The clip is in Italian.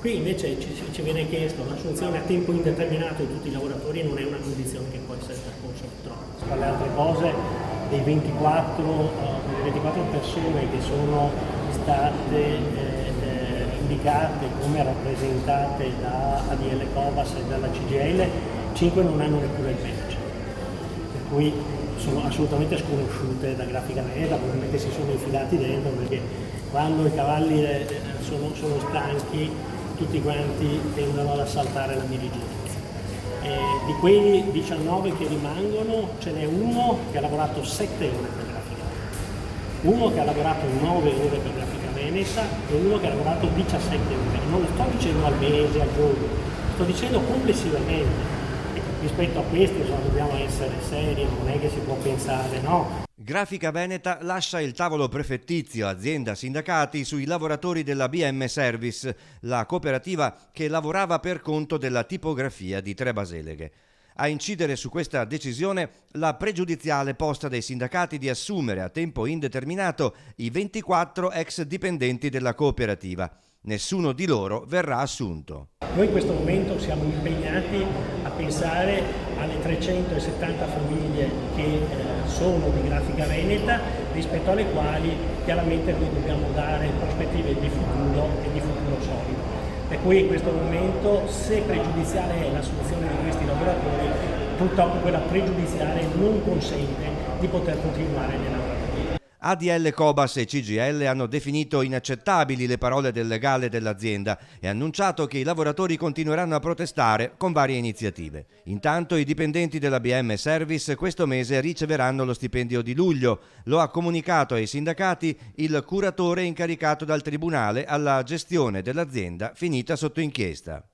Qui invece ci viene chiesto l'assunzione a tempo indeterminato di tutti i lavoratori, non è una condizione che può essere percorsa purtroppo. Tra le altre cose, delle 24 persone che sono state indicate come rappresentate da ADL Cobas e dalla CGIL, 5 non hanno neppure il badge, per cui sono assolutamente sconosciute da Grafica Veneta, probabilmente si sono infilati dentro perché quando i cavalli sono stanchi tutti quanti tendono ad assaltare la dirigenza. Di quei 19 che rimangono ce n'è uno che ha lavorato 7 ore per Grafica Veneta, uno che ha lavorato 9 ore per Grafica Veneta e uno che ha lavorato 17 ore. Non lo sto dicendo al mese, al giorno, sto dicendo complessivamente. Rispetto a questo dobbiamo essere seri, non è che si può pensare, no? Grafica Veneta lascia il tavolo prefettizio azienda-sindacati sui lavoratori della BM Service, la cooperativa che lavorava per conto della tipografia di Trebaseleghe. A incidere su questa decisione la pregiudiziale posta dai sindacati di assumere a tempo indeterminato i 24 ex dipendenti della cooperativa. Nessuno di loro verrà assunto. Noi in questo momento siamo impegnati a pensare alle 370 famiglie che sono di Grafica Veneta, rispetto alle quali chiaramente noi dobbiamo dare prospettive di futuro e di futuro solido. Per cui in questo momento, se pregiudiziale è l'assunzione di questi lavoratori, purtroppo quella pregiudiziale non consente di poter continuare nella lavorativa. ADL Cobas e CGIL hanno definito inaccettabili le parole del legale dell'azienda e annunciato che i lavoratori continueranno a protestare con varie iniziative. Intanto i dipendenti della BM Service questo mese riceveranno lo stipendio di luglio. Lo ha comunicato ai sindacati il curatore incaricato dal tribunale alla gestione dell'azienda finita sotto inchiesta.